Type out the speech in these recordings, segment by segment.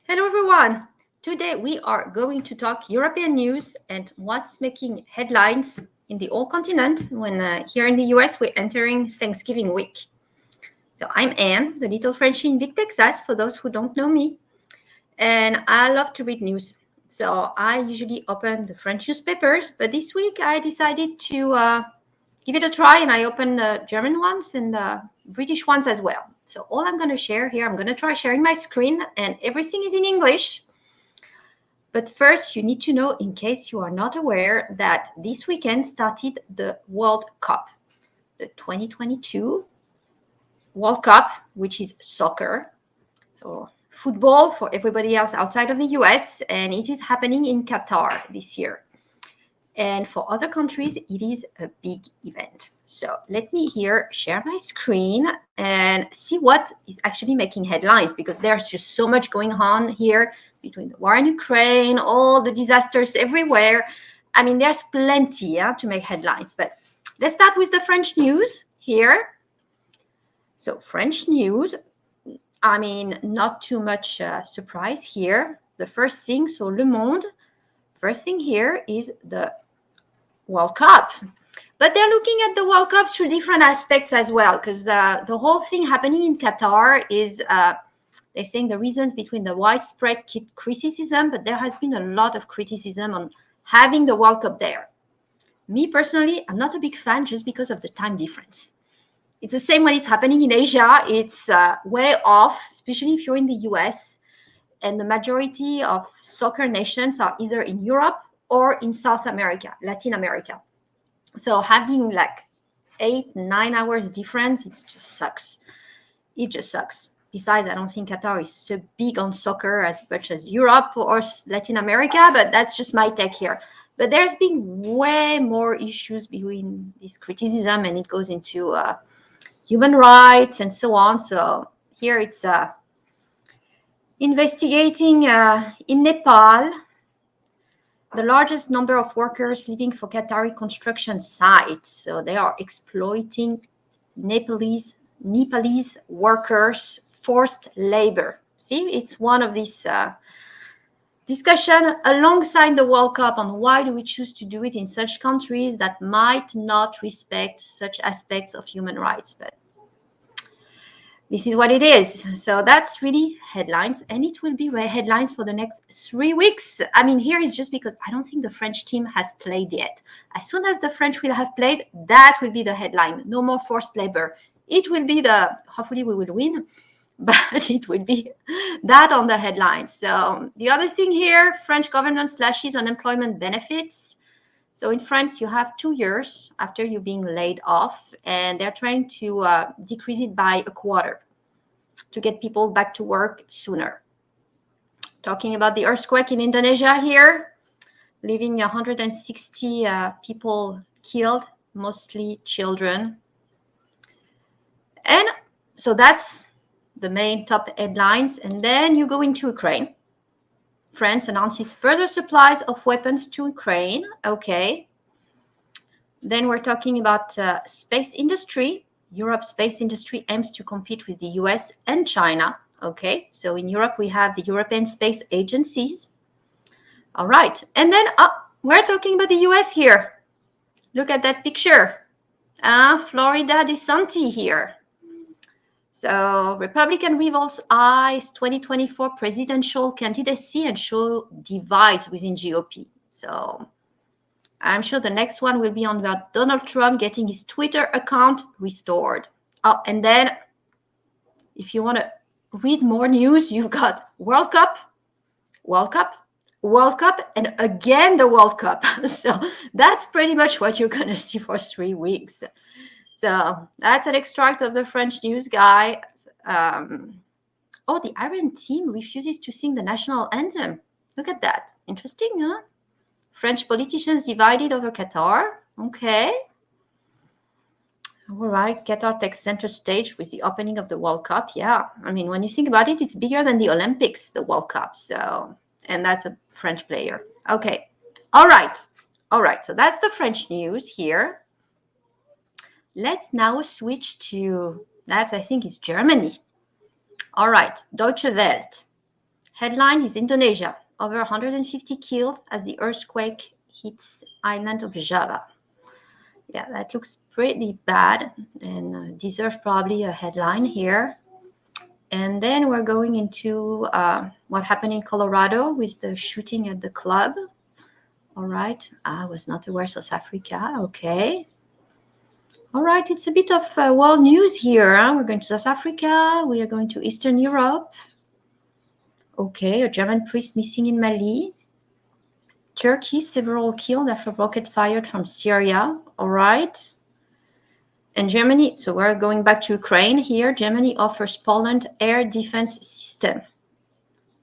Hello everyone. Today we are going to talk European news and what's making headlines in the whole continent when here in the US we're entering Thanksgiving week. So I'm Anne, the little Frenchie in Big Texas, for those who don't know me. And I love to read news. So I usually open the French newspapers, but this week I decided to give it a try and I opened the German ones and the British ones as well. So all I'm going to share here, I'm going to try sharing my screen and everything is in English. But first, you need to know, in case you are not aware, that this weekend started the World Cup, the 2022 World Cup, which is soccer. So football for everybody else outside of the US, and it is happening in Qatar this year. And for other countries, it is a big event. So let me here share my screen and see what is actually making headlines, because there's just so much going on here between the war in Ukraine, all the disasters everywhere. I mean, there's plenty to make headlines. But let's start with the French news here. So French news, I mean, not too much surprise here. The first thing, so Le Monde, first thing here is the World Cup. But they're looking at the World Cup through different aspects as well, because the whole thing happening in Qatar is they're saying the reasons between the widespread criticism, but there has been a lot of criticism on having the World Cup there. Me personally, I'm not a big fan just because of the time difference. It's the same when it's happening in Asia. It's way off, especially if you're in the US. And the majority of soccer nations are either in Europe or in South America, Latin America. So having like 8-9 hours difference, it just sucks. It just sucks. Besides, I don't think Qatar is so big on soccer as much as Europe or Latin America, but that's just my take here. But there's been way more issues between this criticism, and it goes into human rights and so on. So here it's investigating in Nepal, the largest number of workers living for Qatari construction sites. So they are exploiting Nepalese workers, forced labor. See, it's one of these discussion alongside the World Cup on why do we choose to do it in such countries that might not respect such aspects of human rights. But this is what it is. So that's really headlines, and it will be headlines for the next 3 weeks. I mean, here is just because I don't think the French team has played yet. As soon as the French will have played, that will be the headline. No more forced labor. It will be hopefully we will win, but it will be that on the headline. So the other thing here, French government slashes unemployment benefits. So in France, you have 2 years after you being laid off, and they're trying to decrease it by a quarter to get people back to work sooner. Talking about the earthquake in Indonesia here, leaving 160 people killed, mostly children. And so that's the main top headlines. And then you go into Ukraine. France announces further supplies of weapons to Ukraine. Okay. Then we're talking about space industry. Europe's space industry aims to compete with the US and China. Okay. So in Europe, we have the European space agencies. All right. And then we're talking about the US here. Look at that picture. Florida DeSantis here. So Republican rivals eyes 2024 presidential candidacy and show divides within GOP. So I'm sure the next one will be on about Donald Trump getting his Twitter account restored. Oh, and then if you want to read more news, you've got World Cup, and again the World Cup. So that's pretty much what you're going to see for 3 weeks. So that's an extract of the French news guy. The Iran team refuses to sing the national anthem. Look at that. Interesting, huh? French politicians divided over Qatar. Okay. All right. Qatar takes center stage with the opening of the World Cup. Yeah. I mean, when you think about it, it's bigger than the Olympics, the World Cup. So, and that's a French player. Okay. All right. So that's the French news here. Let's now switch to that, I think, is Germany. All right, Deutsche Welt. Headline is Indonesia. Over 150 killed as the earthquake hits island of Java. Yeah, that looks pretty bad and deserves probably a headline here. And then we're going into what happened in Colorado with the shooting at the club. All right, I was not aware South Africa. Okay. All right, it's a bit of world news here. Huh? We're going to South Africa. We are going to Eastern Europe. Okay, a German priest missing in Mali. Turkey, several killed after rocket fired from Syria. All right. And Germany, so we're going back to Ukraine here. Germany offers Poland air defense system.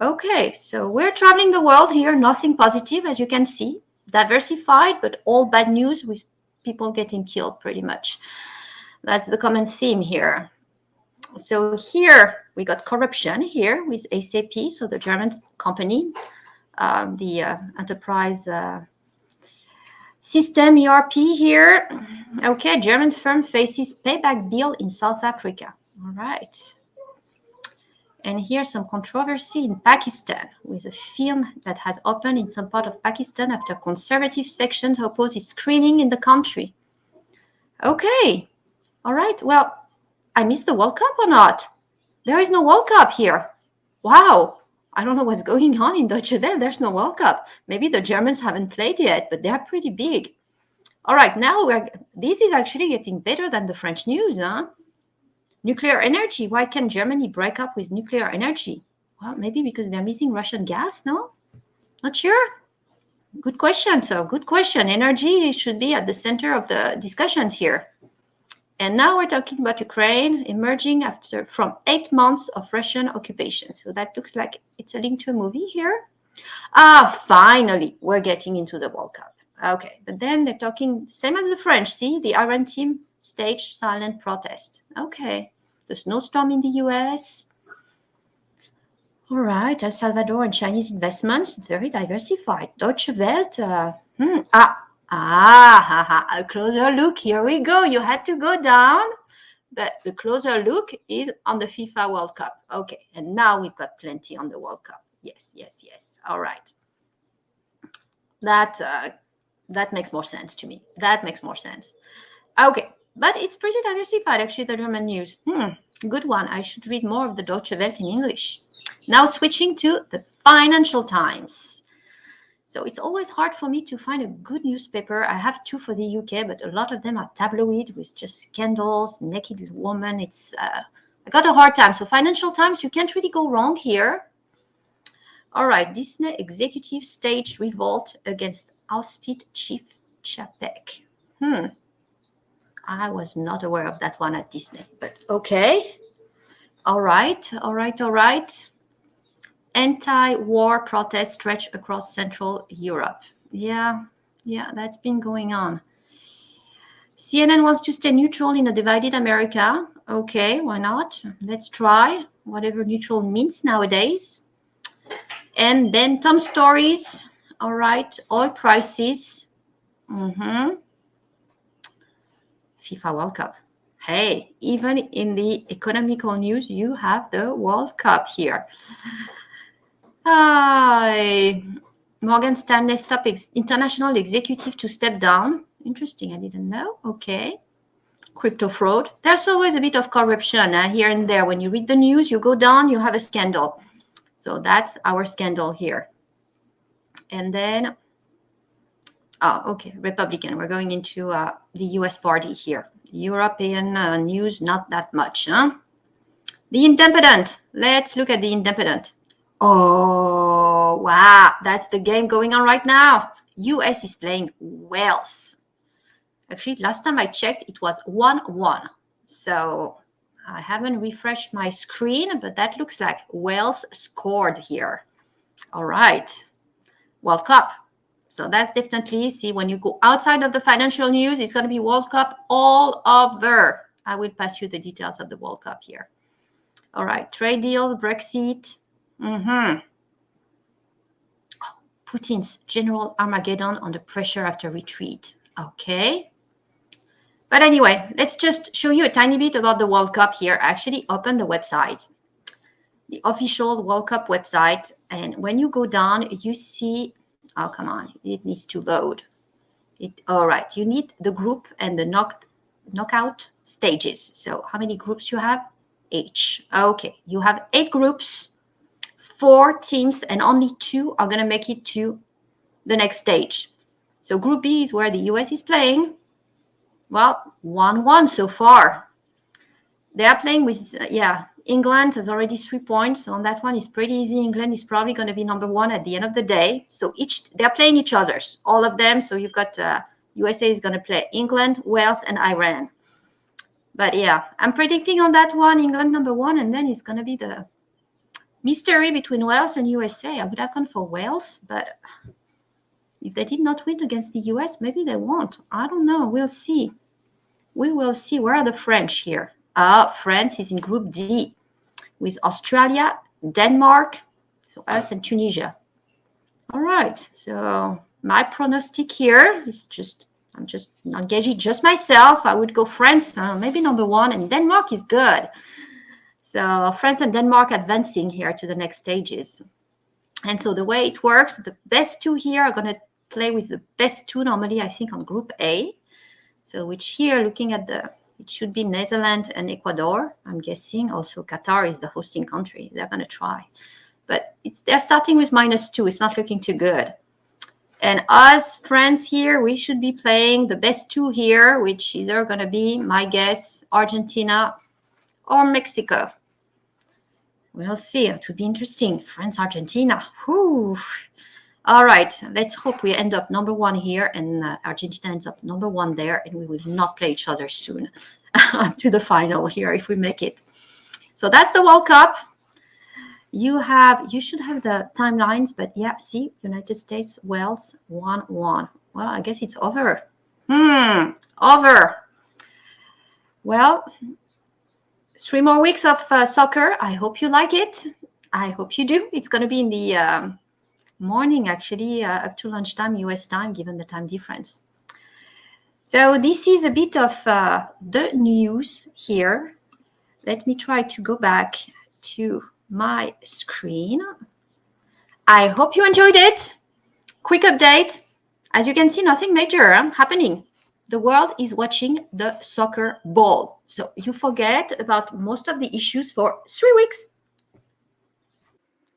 Okay, so we're traveling the world here. Nothing positive, as you can see. Diversified, but all bad news with people getting killed, pretty much. That's the common theme here. So here we got corruption here with SAP, so the German company, the enterprise system ERP here. Okay, German firm faces payback bill in South Africa. All right. And here's some controversy in Pakistan with a film that has opened in some part of Pakistan after conservative sections oppose its screening in the country. Okay. All right. Well, I missed the World Cup or not? There is no World Cup here. Wow. I don't know what's going on in Deutsche Welle. There's no World Cup. Maybe the Germans haven't played yet, but they are pretty big. All right. Now this is actually getting better than the French news, huh? Nuclear energy. Why can Germany break up with nuclear energy? Well, maybe because they're missing Russian gas, no? Not sure. Good question. So good question. Energy should be at the center of the discussions here. And now we're talking about Ukraine emerging from 8 months of Russian occupation. So that looks like it's a link to a movie here. Finally, we're getting into the World Cup. Okay, but then they're talking same as the French. See, the Iran team staged silent protest. Okay, the snowstorm in the US. All right, El Salvador and Chinese investments. It's very diversified. Deutsche Welle. A closer look. Here we go. You had to go down, but the closer look is on the FIFA World Cup. Okay, and now we've got plenty on the World Cup. Yes. All right. That makes more sense to me. That makes more sense. Okay, but it's pretty diversified, actually, the German news. Good one. I should read more of the Deutsche Welle in English. Now switching to the Financial Times. So it's always hard for me to find a good newspaper. I have two for the UK, but a lot of them are tabloid with just scandals, naked woman. I got a hard time. So Financial Times, you can't really go wrong here. All right, Disney executive staged revolt against ousted Chief Chapek. I was not aware of that one at Disney, but okay. All right. Anti-war protests stretch across Central Europe. Yeah, that's been going on. CNN wants to stay neutral in a divided America. Okay, why not? Let's try whatever neutral means nowadays. And then Tom Stories. All right, oil prices. FIFA World Cup. Hey, even in the economical news, you have the World Cup here. Morgan Stanley stopped international executive to step down. Interesting, I didn't know. Okay. Crypto fraud. There's always a bit of corruption here and there. When you read the news, you go down, you have a scandal. So that's our scandal here. And then, okay, Republican. We're going into the US party here. European news, not that much. Huh? The Independent. Let's look at the Independent. Oh, wow. That's the game going on right now. US is playing Wales. Actually, last time I checked, it was 1-1. So I haven't refreshed my screen, but that looks like Wales scored here. All right. World Cup. So that's definitely, see, when you go outside of the financial news, it's going to be World Cup all over. I will pass you the details of the World Cup here. All right. Trade deals, Brexit. Putin's general Armageddon under pressure after retreat. Okay. But anyway, let's just show you a tiny bit about the World Cup here. I actually opened the website. the official World Cup website. And when you go down, you see, oh, come on, it needs to load. All right, you need the group and the knockout stages. So how many groups you have? H. Okay, you have 8 groups, 4 teams, and only 2 are going to make it to the next stage. So Group B is where the US is playing. Well, 1-1 so far. They are playing with, England has already 3 points. So on that one, it's pretty easy. England is probably going to be number 1 at the end of the day. So they're playing each other's, all of them. So you've got USA is going to play England, Wales, and Iran. But yeah, I'm predicting on that one, England number 1, and then it's going to be the mystery between Wales and USA. I would have gone for Wales, but if they did not win against the US, maybe they won't. I don't know. We'll see. We will see. Where are the French here? France is in Group D with Australia, Denmark, so us and Tunisia. All right. So my prognostic here is I'm just engaging just myself. I would go France, maybe number 1, and Denmark is good. So France and Denmark advancing here to the next stages. And so the way it works, the best 2 here are going to play with the best 2 normally, I think, on Group A. So which here, looking at it should be Netherlands and Ecuador, I'm guessing. Also, Qatar is the hosting country. They're going to try. But they're starting with -2. It's not looking too good. And us, France here, we should be playing the best 2 here, which is either going to be, my guess, Argentina or Mexico. We'll see. It would be interesting. France, Argentina. Whew. All right. Let's hope we end up number 1 here and Argentina ends up number 1 there, and we will not play each other soon to the final here if we make it. So that's the World Cup. You should have the timelines, but yeah, see, United States, Wales, 1-1. Well, I guess it's over. Over. Well, 3 more weeks of soccer. I hope you like it. I hope you do. It's going to be in the morning, actually, up to lunchtime, US time, given the time difference. So this is a bit of the news here. Let me try to go back to my screen. I hope you enjoyed it. Quick update. As you can see, nothing major happening. The world is watching the soccer ball. So you forget about most of the issues for 3 weeks.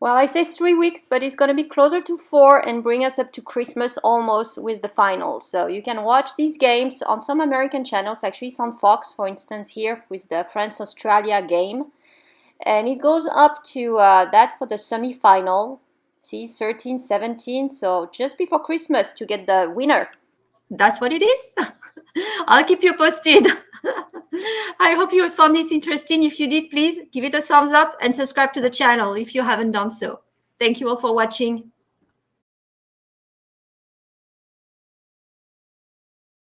Well, I say 3 weeks, but it's going to be closer to 4 and bring us up to Christmas almost with the finals. So you can watch these games on some American channels. Actually, it's on Fox, for instance, here with the France-Australia game. And it goes up to, that's for the semi-final. See, 13, 17. So just before Christmas to get the winner. That's what it is. I'll keep you posted. I hope you found this interesting. If you did, please give it a thumbs up and subscribe to the channel if you haven't done so. Thank you all for watching.